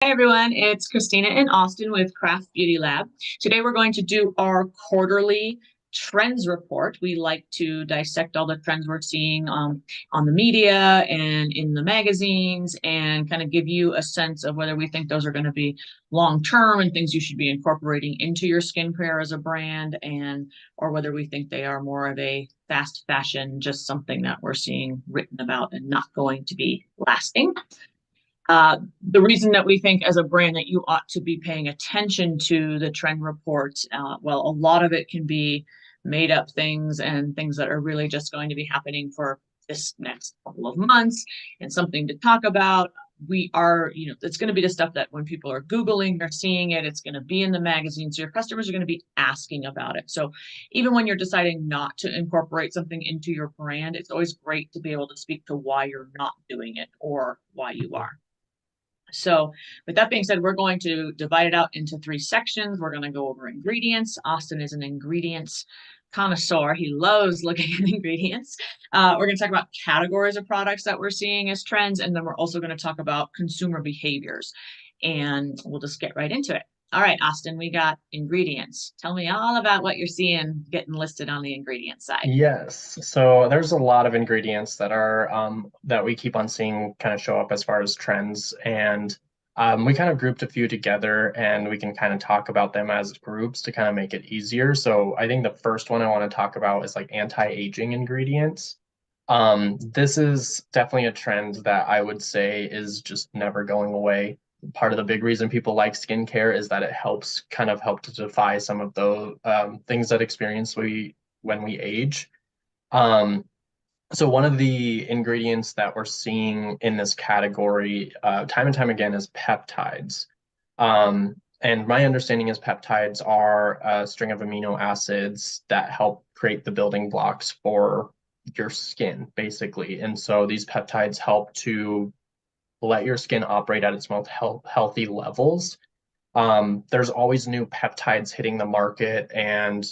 Hey everyone, it's Christina and Austen with Craft Beauty Lab. Today we're going to do our quarterly trends report. We like to dissect all the trends we're seeing on the media and in the magazines and kind of give you a sense of whether we think those are going to be long term and things you should be incorporating into your skincare as a brand, and or whether we think they are more of a fast fashion, just something that we're seeing written about and not going to be lasting. The reason that we think as a brand that you ought to be paying attention to the trend reports, well, a lot of it can be made up things and things that are really just going to be happening for this next couple of months and something to talk about. It's going to be the stuff that when people are Googling, they're seeing it, it's going to be in the magazines. So your customers are going to be asking about it. So even when you're deciding not to incorporate something into your brand, it's always great to be able to speak to why you're not doing it or why you are. So with that being said, we're going to divide it out into three sections. We're going to go over ingredients. Austen is an ingredients connoisseur. He loves looking at ingredients. We're going to talk about categories of products that we're seeing as trends, and then we're also going to talk about consumer behaviors. And we'll just get right into it. All right, Austen, we got ingredients. Tell me all about what you're seeing getting listed on the ingredient side. Yes. So there's a lot of ingredients that are that we keep on seeing kind of show up as far as trends, and we kind of grouped a few together, and we can kind of talk about them as groups to kind of make it easier. So I think the first one I want to talk about is like anti-aging ingredients. This is definitely a trend that I would say is just never going away. Part of the big reason people like skincare is that it helps kind of help to defy some of the things that experience we when we age. Um, so one of the ingredients that we're seeing in this category, time and time again, is peptides. And my understanding is peptides are a string of amino acids that help create the building blocks for your skin, basically. And so these peptides help to let your skin operate at its most healthy levels. There's always new peptides hitting the market, and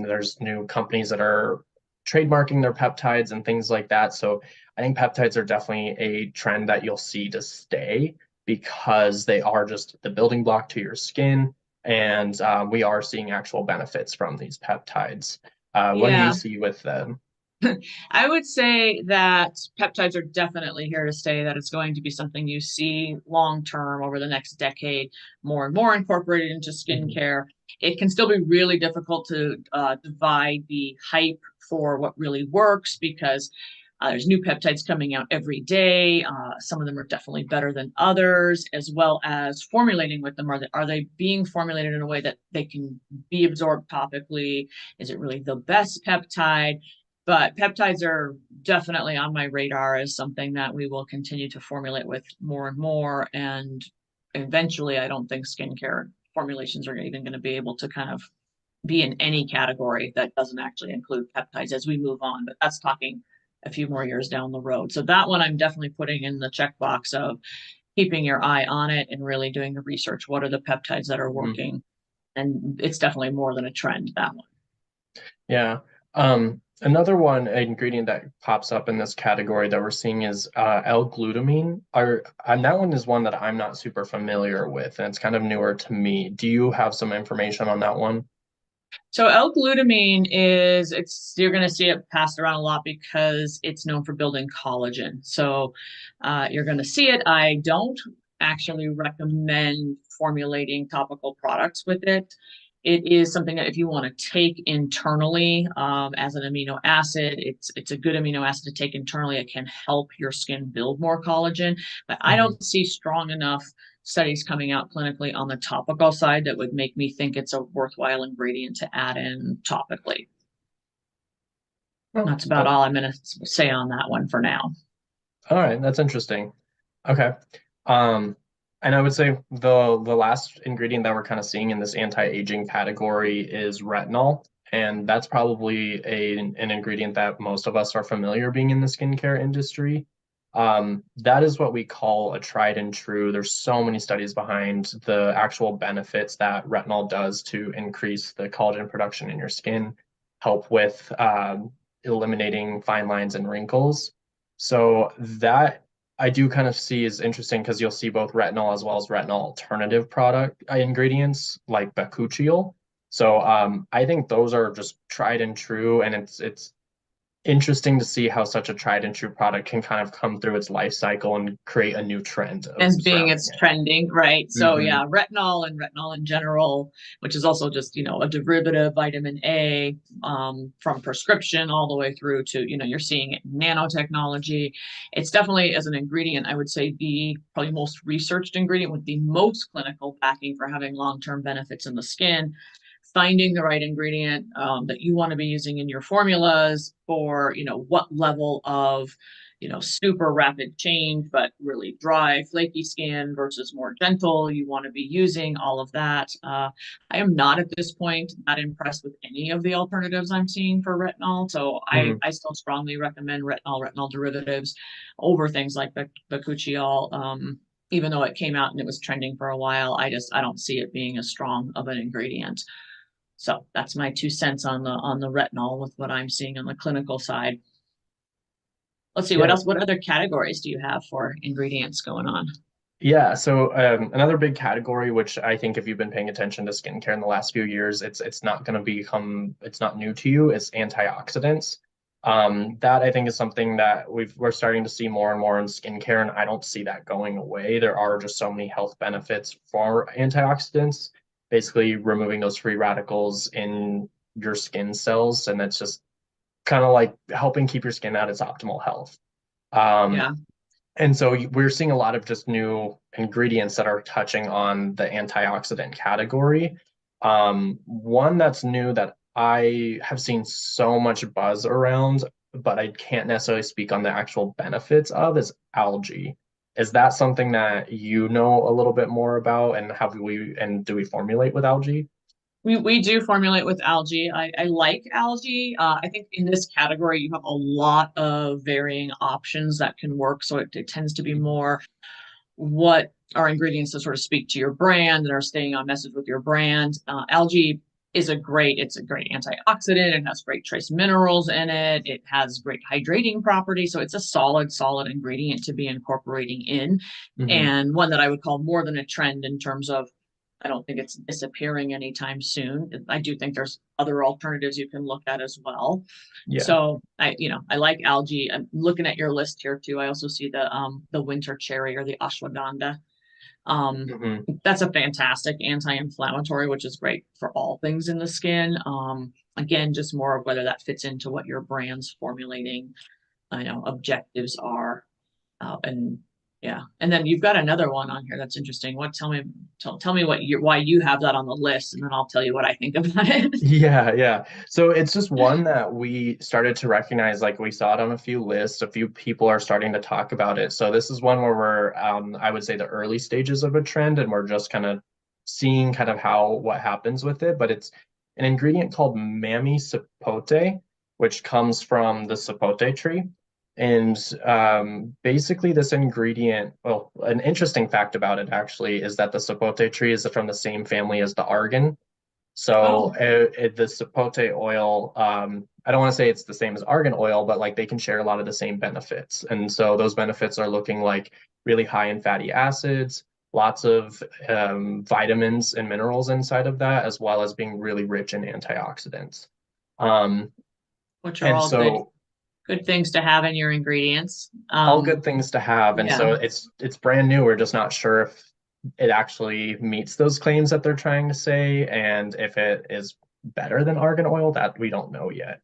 there's new companies that are trademarking their peptides and things like that. So I think peptides are definitely a trend that you'll see to stay because they are just the building block to your skin, and we are seeing actual benefits from these peptides. What do you Yeah. see with them? I would say that peptides are definitely here to stay, that it's going to be something you see long term over the next decade, more and more incorporated into Mhm. skincare. It can still be really difficult to divide the hype for what really works because there's new peptides coming out every day. Some of them are definitely better than others, as well as formulating with them. Are they being formulated in a way that they can be absorbed topically? Is it really the best peptide? But peptides are definitely on my radar as something that we will continue to formulate with more and more. And eventually, I don't think skincare formulations are even going to be able to kind of be in any category that doesn't actually include peptides as we move on. But that's talking a few more years down the road. So that one I'm definitely putting in the checkbox of keeping your eye on it and really doing the research. What are the peptides that are Mhm. working? And it's definitely more than a trend, that one. Yeah. Another one ingredient that pops up in this category that we're seeing is L-glutamine. And that one is one that I'm not super familiar with, and it's kind of newer to me. Do you have some information on that one? So L-glutamine is it's you're going to see it passed around a lot because it's known for building collagen. So you're going to see it. I don't actually recommend formulating topical products with it. It is something that if you want to take internally as an amino acid, it's a good amino acid to take internally. It can help your skin build more collagen, but I Mhm. don't see strong enough studies coming out clinically on the topical side that would make me think it's a worthwhile ingredient to add in topically. Oh, That's about all I'm going to say on that one for now. all right, that's interesting. Okay. Um, and I would say the last ingredient that we're kind of seeing in this anti-aging category is retinol. And that's probably an ingredient that most of us are familiar being in the skincare industry. That is what we call a tried and true. There's so many studies behind the actual benefits that retinol does to increase the collagen production in your skin, help with eliminating fine lines and wrinkles. So that I do kind of see is interesting because you'll see both retinol as well as retinol alternative product ingredients like bakuchiol. So I think those are just tried and true, and it's interesting to see how such a tried and true product can kind of come through its life cycle and create a new trend of As being surrounding it's it. trending, right? So Hmm. yeah, retinol and retinol in general, which is also just, a derivative vitamin A, from prescription all the way through to, you're seeing it in nanotechnology. It's definitely, as an ingredient, I would say the probably most researched ingredient with the most clinical backing for having long-term benefits in the skin. Finding the right ingredient, that you want to be using in your formulas for, what level of, super rapid change, but really dry, flaky skin versus more gentle. You want to be using all of that. I am not at this point that impressed with any of the alternatives I'm seeing for retinol. So Hmm. I still strongly recommend retinol derivatives over things like bakuchiol. Even though it came out and it was trending for a while, I don't see it being as strong of an ingredient. So that's my 2 cents on the retinol with what I'm seeing on the clinical side. Let's see what Yeah, else. What other categories do you have for ingredients going on? yeah. So another big category, which I think if you've been paying attention to skincare in the last few years, it's not going to become it's not new to you. It's antioxidants. That I think is something that we're starting to see more and more in skincare, and I don't see that going away. There are just so many health benefits for antioxidants, basically removing those free radicals in your skin cells, and that's just kind of like helping keep your skin at its optimal health. Um, Yeah. and so we're seeing a lot of just new ingredients that are touching on the antioxidant category. One that's new that I have seen so much buzz around, but I can't necessarily speak on the actual benefits of is algae. Is that something that you know a little bit more about, and do we formulate with algae? We do formulate with algae. I like algae. I think in this category, you have a lot of varying options that can work. So it tends to be more what are ingredients that sort of speak to your brand and are staying on message with your brand. Algae it's a great antioxidant. It has great trace minerals in it. It has great hydrating properties. So it's a solid ingredient to be incorporating in, Hmm. and one that I would call more than a trend in terms of I don't think it's disappearing anytime soon. I do think there's other alternatives you can look at as well. Yeah. So I like algae. I'm looking at your list here too. I also see the winter cherry or the ashwagandha. Um, Hmm. that's a fantastic anti-inflammatory, which is great for all things in the skin. Again, just more of whether that fits into what your brand's formulating, objectives are. And yeah, and then you've got another one on here that's interesting. Tell me why you have that on the list, and then I'll tell you what I think about it. Yeah, yeah. So it's just one that we started to recognize, like we saw it on a few lists, a few people are starting to talk about it. So this is one where we're, I would say the early stages of a trend, and we're just kind of seeing kind of what happens with it. But it's an ingredient called mammy sapote, which comes from the sapote tree. And basically, this ingredient, well, an interesting fact about it actually is that the sapote tree is from the same family as the argan. So Oh, the sapote oil, I don't want to say it's the same as argan oil, but like they can share a lot of the same benefits. And so those benefits are looking like really high in fatty acids, lots of vitamins and minerals inside of that, as well as being really rich in antioxidants. Um, which are and all so good things to have in your ingredients. all good things to have. And Yeah. so it's brand new. We're just not sure if it actually meets those claims that they're trying to say, and if it is better than argan oil, that we don't know yet.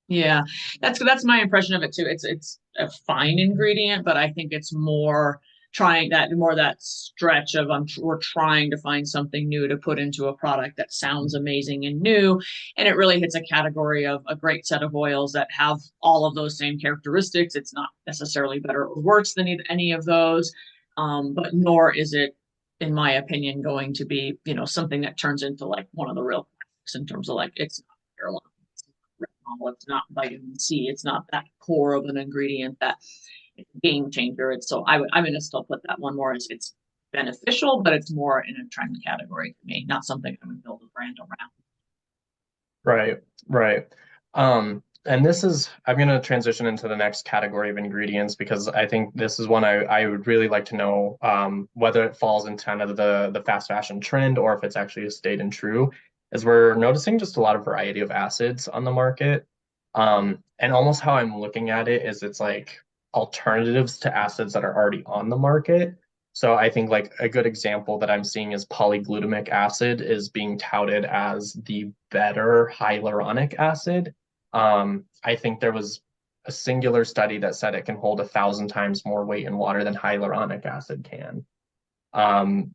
Yeah, that's my impression of it too. It's a fine ingredient, but I think it's more that stretch of we're trying to find something new to put into a product that sounds amazing and new, and it really hits a category of a great set of oils that have all of those same characteristics. It's not necessarily better or worse than any of those, but nor is it, in my opinion, going to be something that turns into like one of the real classics in terms of like it's not retinol, it's not vitamin C, it's not that core of an ingredient that it's a game changer. I'm going to still put that one more as it's beneficial, but it's more in a trend category for me, not something I'm going to build a brand around. Right, right. and this is, I'm going to transition into the next category of ingredients because I think this is one I would really like to know whether it falls into kind of the fast fashion trend or if it's actually stayed and true, is we're noticing just a lot of variety of acids on the market. And almost how I'm looking at it is it's like alternatives to acids that are already on the market. So I think like a good example that I'm seeing is polyglutamic acid is being touted as the better hyaluronic acid. I think there was a singular study that said it can hold 1,000 times more weight in water than hyaluronic acid can. Um,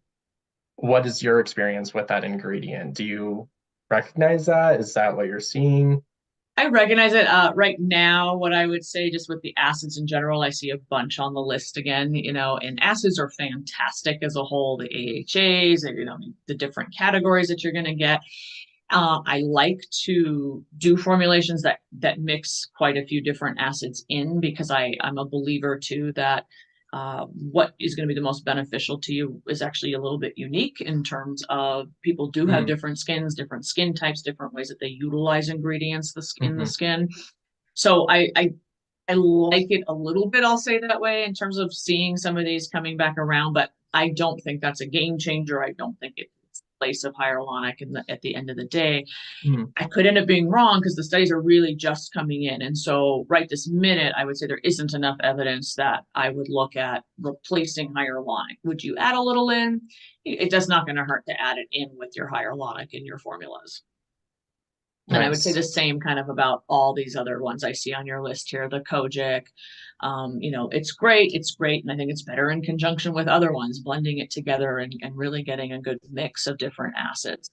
what is your experience with that ingredient? Do you recognize that? Is that what you're seeing? I recognize it. Right now, what I would say, just with the acids in general, I see a bunch on the list again, and acids are fantastic as a whole, the AHAs, the different categories that you're going to get. I like to do formulations that mix quite a few different acids in because I'm a believer too that what is going to be the most beneficial to you is actually a little bit unique in terms of people do have Mm-hmm. different skins, different skin types, different ways that they utilize ingredients in the Mm-hmm. skin. So I like it a little bit, I'll say that way, in terms of seeing some of these coming back around, but I don't think that's a game changer. I don't think it's the place of hyaluronic at the end of the day. Mm-hmm. I could end up being wrong because the studies are really just coming in. And so, right this minute, I would say there isn't enough evidence that I would look at replacing hyaluronic. Would you add a little in? It does not going to hurt to add it in with your hyaluronic in your formulas. And I would say Nice. the same kind of about all these other ones I see on your list here, the Kojic. It's great. And I think it's better in conjunction with other ones, blending it together and really getting a good mix of different acids.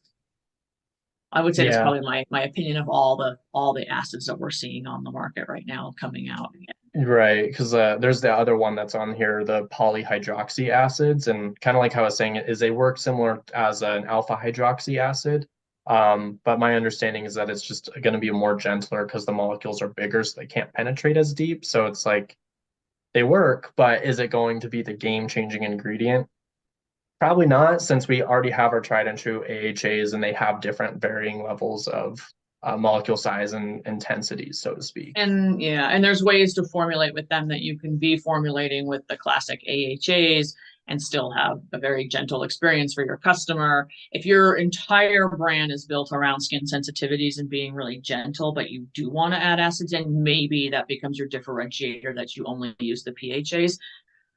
I would say that's Yeah. probably my opinion of all the acids that we're seeing on the market right now coming out. Right, because there's the other one that's on here, the polyhydroxy acids, and kind of like how I was saying, is they work similar as an alpha hydroxy acid. But my understanding is that it's just going to be more gentler because the molecules are bigger, so they can't penetrate as deep. So it's like they work, but is it going to be the game-changing ingredient? Probably not, since we already have our tried and true AHAs, and they have different varying levels of molecule size and intensities, so to speak. And yeah, and there's ways to formulate with them that you can be formulating with the classic AHAs and still have a very gentle experience for your customer. If your entire brand is built around skin sensitivities and being really gentle, but you do want to add acids in, maybe that becomes your differentiator that you only use the PHAs.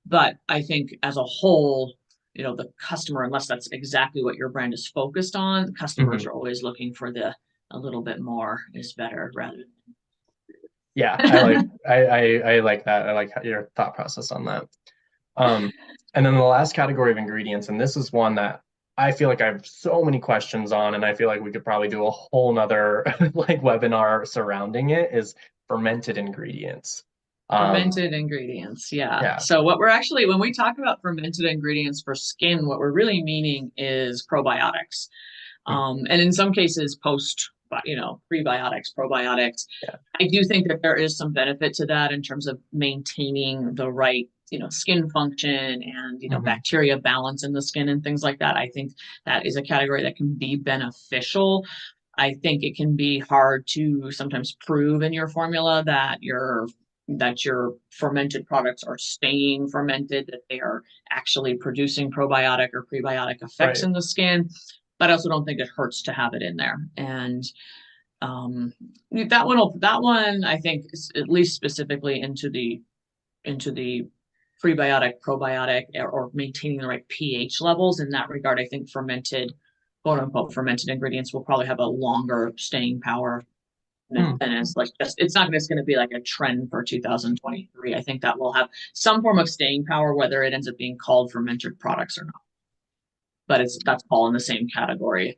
But I think as a whole, the customer, unless that's exactly what your brand is focused on, customers Mhm. are always looking for the a little bit more is better rather Yeah, than I like that. I like your thought process on that. Um, and then the last category of ingredients, and this is one that I feel like I have so many questions on, and I feel like we could probably do a whole nother like webinar surrounding it, is fermented ingredients. Um, fermented ingredients. Yeah. yeah. So when we talk about fermented ingredients for skin, what we're really meaning is probiotics. Mm, And in some cases, prebiotics, probiotics. yeah. I do think that there is some benefit to that in terms of maintaining the right, skin function and, Hmm. bacteria balance in the skin and things like that. I think that is a category that can be beneficial. I think it can be hard to sometimes prove in your formula that your fermented products are staying fermented, that they are actually producing probiotic or prebiotic effects Right. in the skin. But I also don't think it hurts to have it in there. And that one I think is at least specifically into the prebiotic, probiotic, or maintaining the right pH levels. In that regard, I think quote unquote, fermented ingredients will probably have a longer staying power Hmm. than is like just, it's not just going to be like a trend for 2023. I think that will have some form of staying power, whether it ends up being called fermented products or not. But that's all in the same category.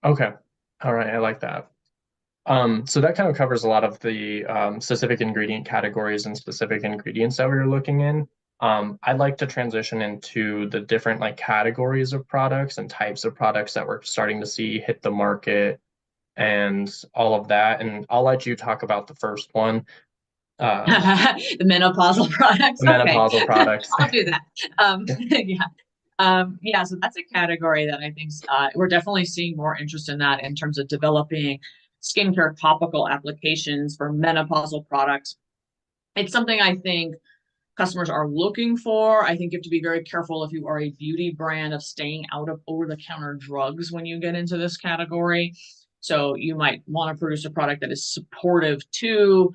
Okay. All right. I like that. So that kind of covers a lot of the specific ingredient categories and specific ingredients that we were looking in. I'd like to transition into the different like categories of products and types of products that we're starting to see hit the market and all of that. And I'll let you talk about the first one, uh, The menopausal products. the Okay, menopausal products. I'll do that. Yeah. So that's a category that I think we're definitely seeing more interest in that in terms of developing skincare topical applications for menopausal products. It's something I think customers are looking for. I think you have to be very careful if you are a beauty brand of staying out of over-the-counter drugs when you get into this category. So you might want to produce a product that is supportive to,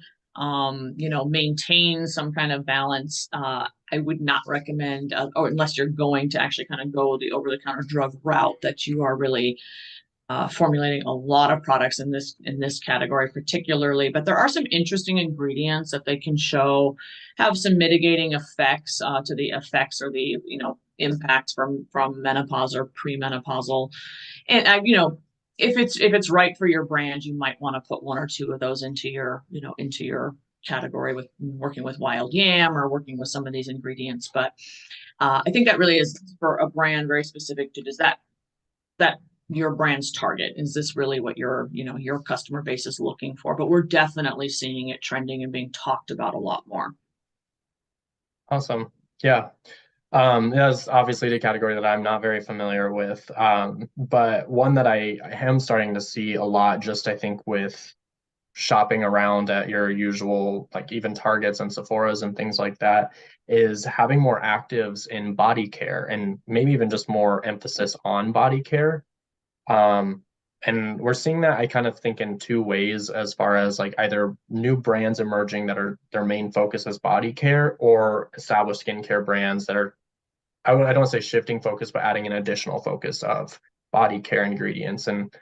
maintain some kind of balance. I would not recommend, or unless you're going to actually kind of go the over-the-counter drug route, that you are really formulating a lot of products in this category particularly, but there are some interesting ingredients that they can show have some mitigating effects to the effects or the impacts from menopause or premenopausal. And if it's right for your brand, you might want to put one or two of those into your category with working with wild yam or working with some of these ingredients. But I think that really is for a brand very specific to, does that your brand's target? Is this really what your customer base is looking for? But we're definitely seeing it trending and being talked about a lot more. Awesome. Yeah. That's obviously the category that I'm not very familiar with. But one that I am starting to see a lot, just I think with shopping around at your usual, like even Targets and Sephora's and things like that, is having more actives in body care and maybe even just more emphasis on body care. And we're seeing that, I kind of think, in two ways, as far as like either new brands emerging that are their main focus is body care, or established skincare brands that are, I don't want to say shifting focus, but adding an additional focus of body care ingredients. And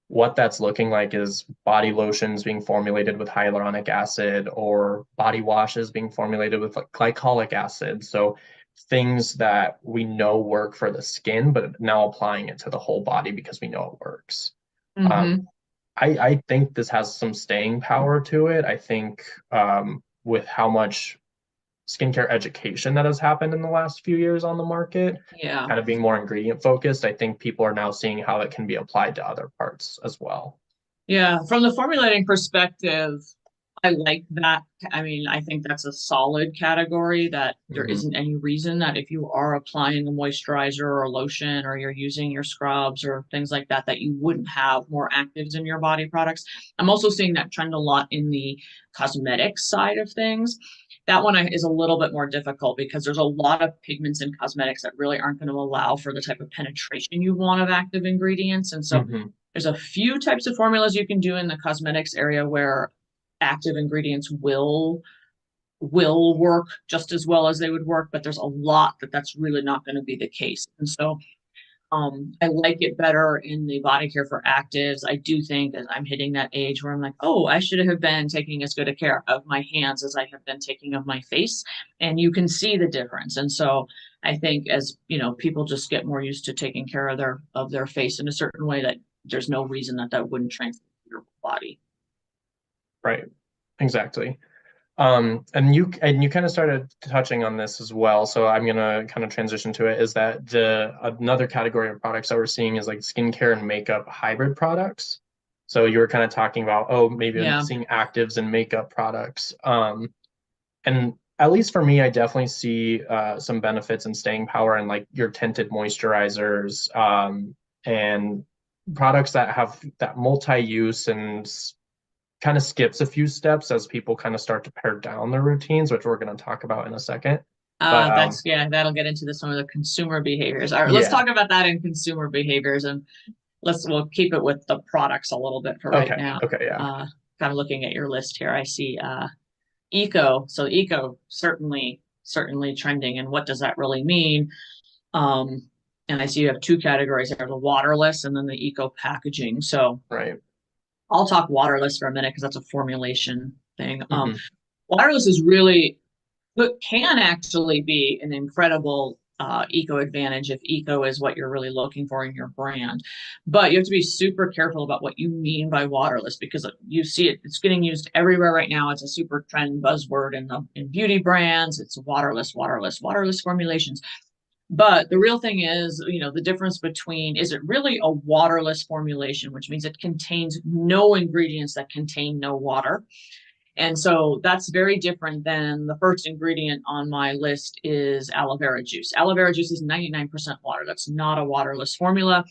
what that's looking like is body lotions being formulated with hyaluronic acid, or body washes being formulated with like glycolic acid. So things that we know work for the skin, but now applying it to the whole body because we know it works. Mm-hmm. I think this has some staying power to it. I think with how much skincare education that has happened in the last few years on the market, Yeah. kind of being more ingredient focused, I think people are now seeing how it can be applied to other parts as well. Yeah. From the formulating perspective, I like that. I mean, I think that's a solid category, that there Hmm. isn't any reason that if you are applying a moisturizer or a lotion, or you're using your scrubs or things like that, that you wouldn't have more actives in your body products. I'm also seeing that trend a lot in the cosmetics side of things. That one is a little bit more difficult because there's a lot of pigments in cosmetics that really aren't going to allow for the type of penetration you want of active ingredients. And so Hmm. there's a few types of formulas you can do in the cosmetics area where active ingredients will work just as well as they would work, but there's a lot that's really not going to be the case. And so I like it better in the body care for actives. I do think that I'm hitting that age where I'm like, oh, I should have been taking as good a care of my hands as I have been taking of my face. And you can see the difference. And so I think, as people just get more used to taking care of their face in a certain way, that there's no reason that wouldn't translate to your body. Right. Exactly. And you kind of started touching on this as well, so I'm gonna kind of transition to it. Is that the another category of products that we're seeing is like skincare and makeup hybrid products. So you were kind of talking about, oh, maybe Yeah. seeing actives in makeup products. And at least for me, I definitely see some benefits in staying power and like your tinted moisturizers, and products that have that multi-use and kind of skips a few steps as people kind of start to pare down their routines, which we're going to talk about in a second. But That's yeah, that'll get into some of the consumer behaviors. All right, let's yeah, talk about that in consumer behaviors, and we'll keep it with the products a little bit for right okay, now. okay, yeah, Kind of looking at your list here, I see eco. So eco certainly trending, and what does that really mean? Um, and I see you have two categories there: the waterless and then the eco packaging. So right. I'll talk waterless for a minute because that's a formulation thing. Hmm. Waterless is really, but can actually be an incredible eco advantage if eco is what you're really looking for in your brand. But you have to be super careful about what you mean by waterless, because you see it's getting used everywhere right now. It's a super trend buzzword in beauty brands. It's waterless formulations. But the real thing is, the difference between, is it really a waterless formulation, which means it contains no ingredients that contain no water, And so that's very different than the first ingredient on my list is aloe vera juice. Aloe vera juice is 99% water. That's not a waterless formula.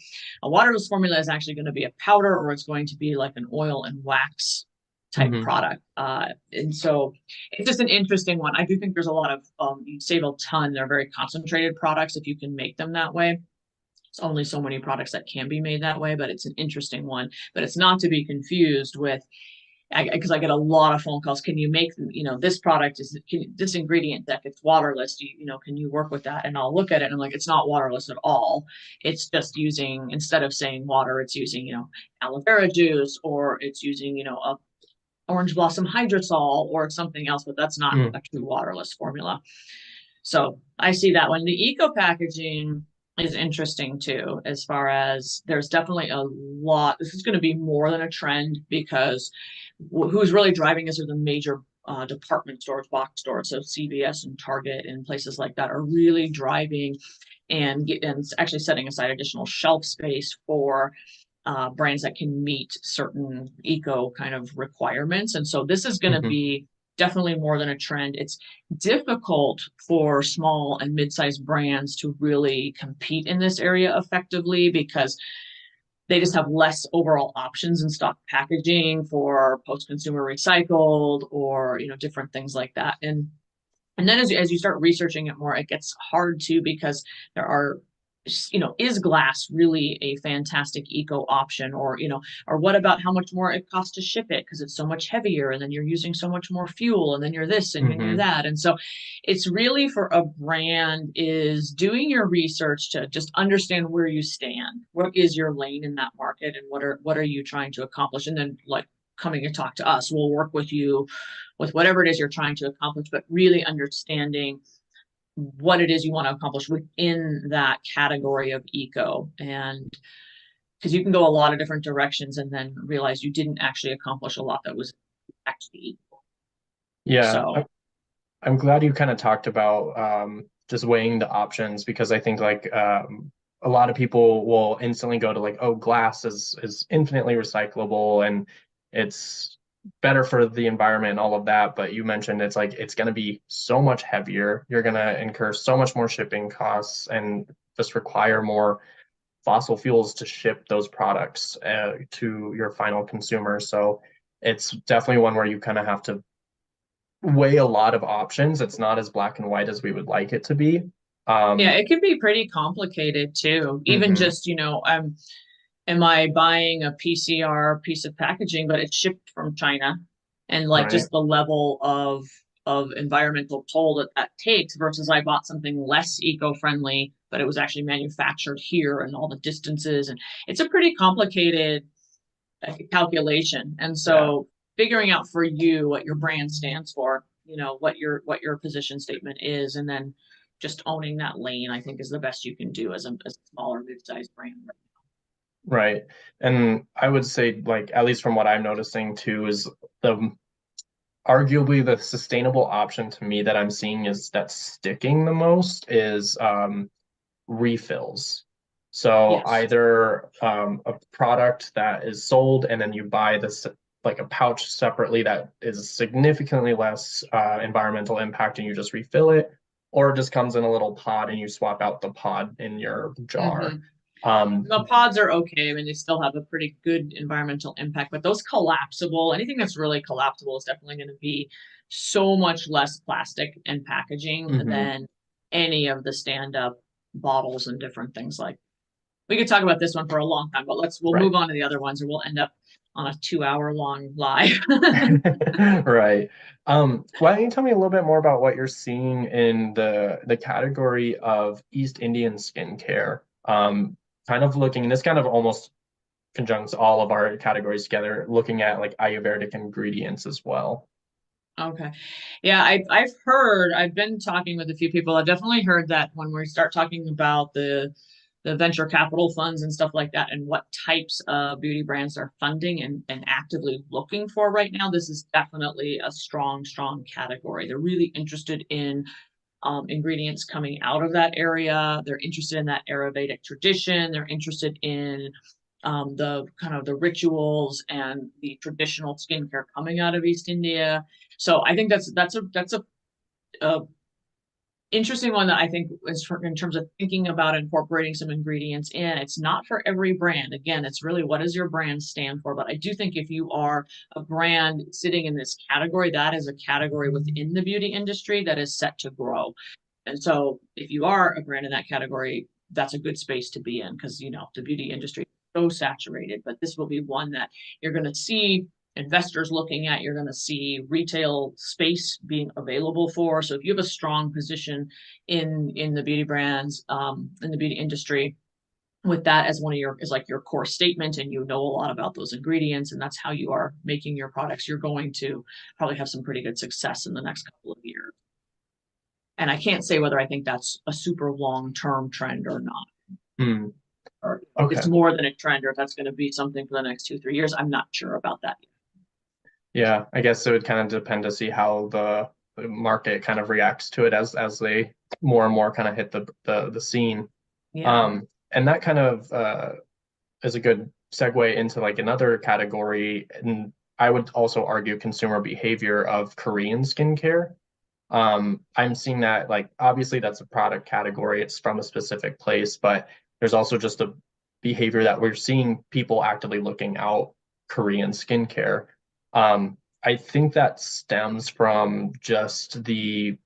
A waterless formula is actually going to be a powder, or it's going to be like an oil and wax type Hmm. product. And so it's just an interesting one. I do think there's a lot of, you save a ton. They're very concentrated products if you can make them that way. It's only so many products that can be made that way, but it's an interesting one. But it's not to be confused with, because I get a lot of phone calls. Can you make, this product is, this ingredient deck, it's waterless. Can you work with that? And I'll look at it and I'm like, it's not waterless at all. It's just using, instead of saying water, it's using, aloe vera juice, or it's using, a orange blossom hydrosol or something else, but that's not Mm. a true waterless formula. So I see that one. The eco packaging is interesting too, as far as there's definitely a lot. This is going to be more than a trend, because who's really driving this are the major department stores, box stores. So CVS and Target and places like that are really driving and actually setting aside additional shelf space for brands that can meet certain eco kind of requirements. And so this is going to Hmm. be definitely more than a trend. It's difficult for small and mid-sized brands to really compete in this area effectively, because they just have less overall options in stock packaging for post-consumer recycled, or different things like that. And then as you start researching it more, it gets hard too, because there are, is glass really a fantastic eco option? Or what about how much more it costs to ship it because it's so much heavier, and then you're using so much more fuel, and then you're this and then you're Hmm. that. And so it's really, for a brand, is doing your research to just understand where you stand. What is your lane in that market, and what are you trying to accomplish? And then, like, coming to talk to us, we'll work with you with whatever it is you're trying to accomplish, but really understanding what it is you want to accomplish within that category of eco. And because you can go a lot of different directions and then realize you didn't actually accomplish a lot that was actually equal. Yeah, So I'm glad you kind of talked about just weighing the options, because I think like a lot of people will instantly go to like, oh, glass is infinitely recyclable and it's better for the environment and all of that. But you mentioned it's like it's going to be so much heavier. You're going to incur so much more shipping costs and just require more fossil fuels to ship those products to your final consumer. So it's definitely one where you kind of have to weigh a lot of options. It's not as black and white as we would like it to be. yeah, Um, it can be pretty complicated too. Even mhm, just, am I buying a PCR piece of packaging, but it's shipped from China, and like right. just the level of environmental toll that that takes, versus I bought something less eco-friendly, but it was actually manufactured here, and all the distances, and it's a pretty complicated calculation. And Yeah. so figuring out for you what your brand stands for, what your position statement is, and then just owning that lane, I think, is the best you can do as a smaller mid-sized brand. Right. And I would say, like, at least from what I'm noticing too, is the arguably the sustainable option to me that I'm seeing is that's sticking the most is refills. So Yes. either a product that is sold and then you buy this like a pouch separately that is significantly less environmental impact and you just refill it, or it just comes in a little pod and you swap out the pod in your jar. Mm-hmm. Um, The pods are okay. I mean, they still have a pretty good environmental impact, but those collapsible, anything that's really collapsible is definitely going to be so much less plastic and packaging mhm, than any of the stand-up bottles and different things. Like, we could talk about this one for a long time, but we'll right. move on to the other ones, or we'll end up on a 2 hour long live. Right. Why don't you tell me a little bit more about what you're seeing in the category of East Indian skincare? Kind of looking, this kind of almost conjuncts all of our categories together, looking at like Ayurvedic ingredients as well. Okay. Yeah, I've been talking with a few people. I've definitely heard that when we start talking about the venture capital funds and stuff like that, and what types of beauty brands are funding and actively looking for right now, this is definitely a strong, strong category. They're really interested in ingredients coming out of that area. They're interested in that Ayurvedic tradition. They're interested in the kind of the rituals and the traditional skincare coming out of East India. So I think a interesting one that I think is in terms of thinking about incorporating some ingredients in. It's not for every brand. Again, it's really what does your brand stand for? But I do think if you are a brand sitting in this category, that is a category within the beauty industry that is set to grow. And so if you are a brand in that category, that's a good space to be in because, the beauty industry is so saturated, but this will be one that you're going to see investors looking at, you're going to see retail space being available for. So if you have a strong position in the beauty brands, in the beauty industry, with that as one of your is like your core statement and you know a lot about those ingredients and that's how you are making your products, you're going to probably have some pretty good success in the next couple of years. And I can't say whether I think that's a super long-term trend or not. Hmm. Or Okay. it's more than a trend, or if that's going to be something for the next 2-3 years. I'm not sure about that yet. Yeah, I guess it would kind of depend to see how the market kind of reacts to it as they more and more kind of hit the scene. Yeah. And that kind of is a good segue into like another category, and I would also argue consumer behavior of Korean skincare. I'm seeing that like obviously that's a product category, it's from a specific place, but there's also just a behavior that we're seeing people actively looking out Korean skincare. I think that stems from just the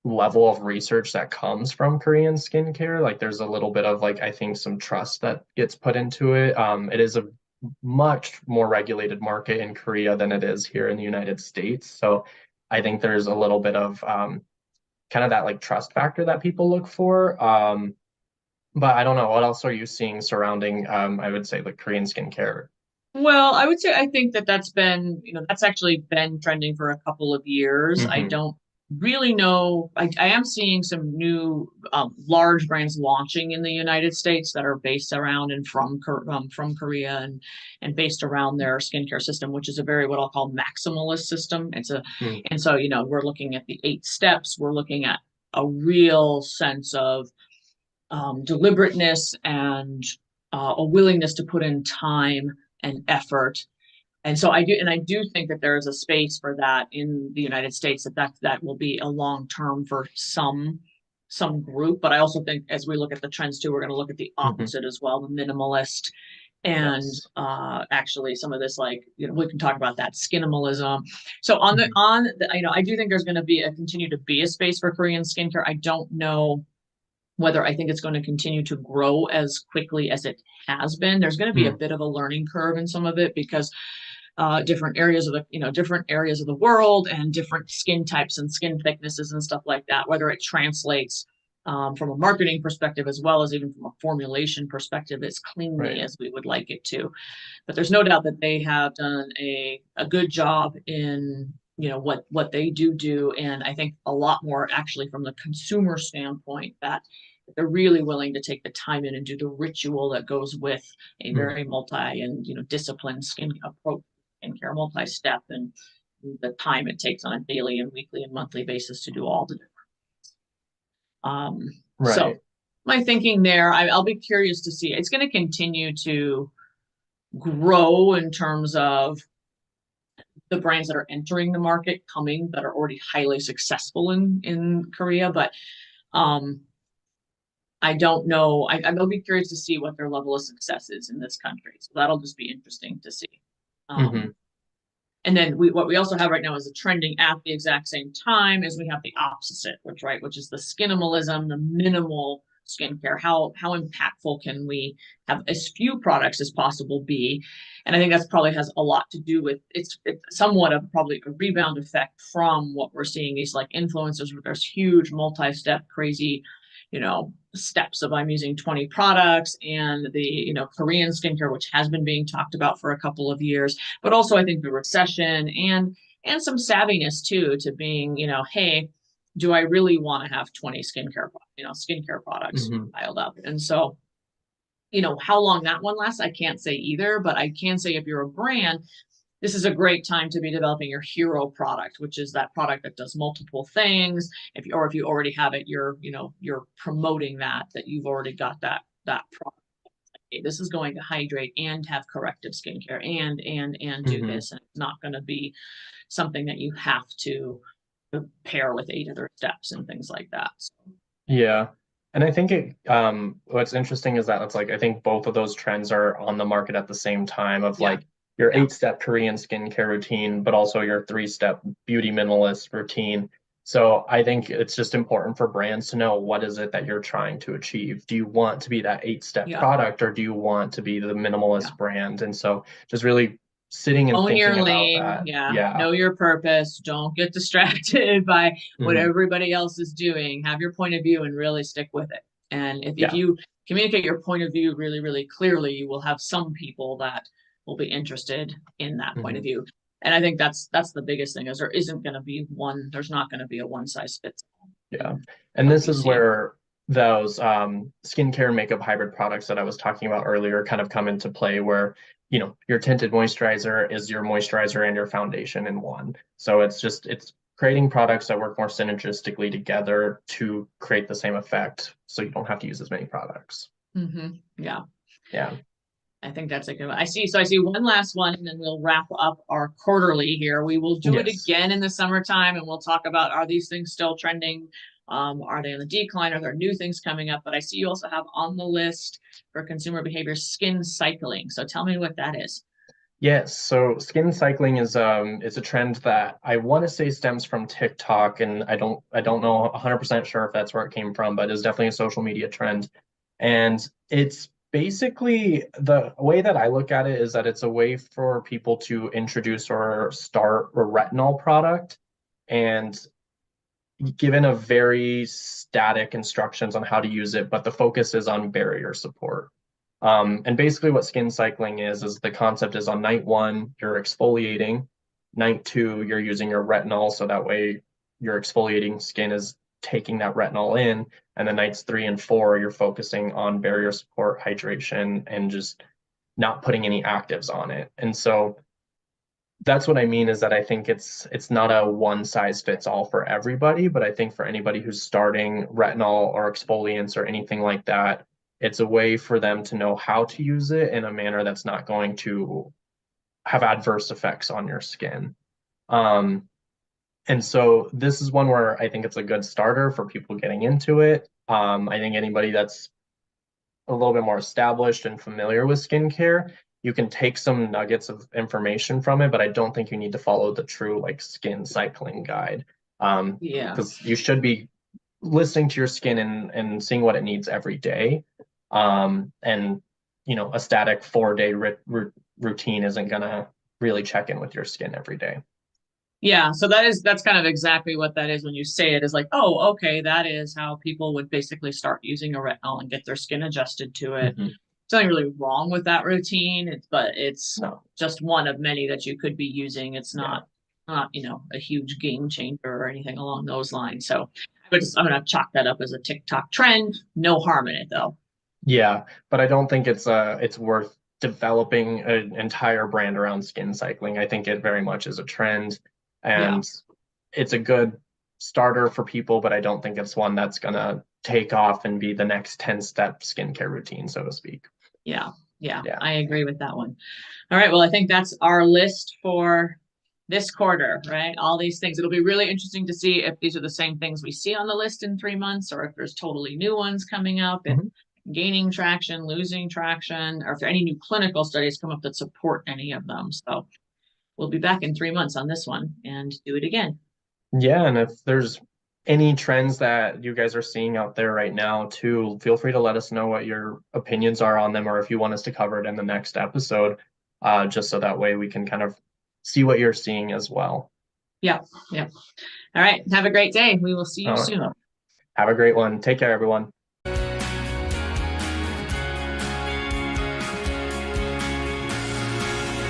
level of research that comes from Korean skincare. Like there's a little bit of like I think some trust that gets put into it. It is a much more regulated market in Korea than it is here in the United States. So I think there's a little bit of kind of that like trust factor that people look for. But I don't know, what else are you seeing surrounding I would say like Korean skincare? Well, I would say I think that that's actually been trending for a couple of years. I Hmm. don't really know. I am seeing some new large brands launching in the United States that are based around and from Korea and based around their skincare system, which is a very what I'll call maximalist system. And so we're looking at the 8 steps. We're looking at a real sense of deliberateness and a willingness to put in time and effort. And so I do think that there is a space for that in the United States that will be a long term for some group. But I also think as we look at the trends too, we're going to look at the Hmm. opposite as well, the minimalist and Yes. actually some of this like we can talk about that skinimalism. So on the Hmm. on the, I do think there's going to be a continue to be a space for Korean skincare. I don't know whether I think it's going to continue to grow as quickly as it has been. There's going to be a bit of a learning curve in some of it because different areas of the world and different skin types and skin thicknesses and stuff like that, whether it translates from a marketing perspective as well as even from a formulation perspective as cleanly Right. as we would like it to. But there's no doubt that they have done a good job in what they do, and I think a lot more actually from the consumer standpoint that they're really willing to take the time in and do the ritual that goes with a Mm. very multi and disciplined skin approach, skincare, multi-step, and the time it takes on a daily and weekly and monthly basis to do all the different. So Right. my thinking there, I'll be curious to see. It's going to continue to grow in terms of the brands that are entering the market coming that are already highly successful in Korea, but um, I don't know. I'll be curious to see what their level of success is in this country. So that'll just be interesting to see. Hmm. Um, and then what we also have right now is a trending at the exact same time as we have the opposite, which is the skinimalism, the minimal skincare. How impactful can we have as few products as possible be? And I think that's probably has a lot to do with it's somewhat of probably a rebound effect from what we're seeing these like influencers with there's huge multi-step crazy steps of I'm using 20 products and the Korean skincare, which has been being talked about for a couple of years, but also I think the recession and some savviness too to being, hey, do I really want to have 20 skincare products Hmm. piled up? And so, how long that one lasts, I can't say either, but I can say if you're a brand, this is a great time to be developing your hero product, which is that product that does multiple things. If you already have it, you're promoting that you've already got that product okay, this is going to hydrate and have corrective skincare and do Hmm. this. And it's not going to be something that you have to pair with 8 other steps and things like that. So, Yeah. And I think what's interesting is that it's like I think both of those trends are on the market at the same time of yeah, like your yeah, 8-step Korean skincare routine, but also your 3-step beauty minimalist routine. So I think it's just important for brands to know what is it that you're trying to achieve. Do you want to be that 8-step yeah, product or do you want to be the yeah. minimalist brand? And so just really sitting and Own thinking your about lane. that. Yeah. Yeah. Know your purpose. Don't get distracted by what Hmm. everybody else is doing. Have your point of view and really stick with it. And if Yeah. you communicate your point of view really, really clearly, you will have some people that will be interested in that point of Hmm. view. And I think that's the biggest thing is there isn't going to be there's not going to be a one size fits all Yeah. in And what this we is see. where those skincare and makeup hybrid products that I was talking about earlier kind of come into play where, your tinted moisturizer is your moisturizer and your foundation in one. So it's creating products that work more synergistically together to create the same effect so you don't have to use as many products. Yeah. Yeah. I think that's a good one. I see one last one, and then we'll wrap up our quarterly here. We will do it Yes. again in the summertime, and we'll talk about are these things still trending? Are they on the decline? Are there new things coming up? But I see you also have on the list for consumer behavior skin cycling. So tell me what that is. Yes, so skin cycling is a trend that I want to say stems from TikTok, and I don't know 100% sure if that's where it came from, but it's definitely a social media trend. And it's basically the way that I look at it is that it's a way for people to introduce or start a retinol product and given a very static instructions on how to use it, but the focus is on barrier support. And basically, what skin cycling is the concept is on night one, you're exfoliating. Night two, you're using your retinol, so that way your exfoliating skin is taking that retinol in. And then nights 3 and 4, you're focusing on barrier support, hydration, and just not putting any actives on it. And so that's what I mean is that I think it's not a one size fits all for everybody, but I think for anybody who's starting retinol or exfoliants or anything like that, it's a way for them to know how to use it in a manner that's not going to have adverse effects on your skin. Um, and so this is one where I think it's a good starter for people getting into it. I think anybody that's a little bit more established and familiar with skincare, you can take some nuggets of information from it, but I don't think you need to follow the true like skin cycling guide. Yeah. Because you should be listening to your skin and seeing what it needs every day. And a static 4-day routine isn't gonna really check in with your skin every day. Yeah, so that's kind of exactly what that is when you say it is like, oh, okay, that is how people would basically start using a retinol and get their skin adjusted to it. Mhm. Nothing really wrong with that routine, but it's No, just one of many that you could be using. It's yeah. not a huge game changer or anything along those lines. So I'm gonna chalk that up as a TikTok trend. No harm in it though. Yeah, but I don't think it's worth developing an entire brand around skin cycling. I think it very much is a trend Yeah. and it's a good starter for people, but I don't think it's one that's gonna take off and be the next 10-step skincare routine, so to speak. Yeah. Yeah. Yeah. I agree with that one. All right. Well, I think that's our list for this quarter, right? All these things. It'll be really interesting to see if these are the same things we see on the list in 3 months or if there's totally new ones coming up, if Mhm. gaining traction, losing traction, or if there are any new clinical studies come up that support any of them. So we'll be back in 3 months on this one and do it again. Yeah, and if there's any trends that you guys are seeing out there right now too, feel free to let us know what your opinions are on them or if you want us to cover it in the next episode, just so that way we can kind of see what you're seeing as well. Yeah. Yeah. All right. Have a great day. We will see you All right. soon. Have a great one. Take care, everyone.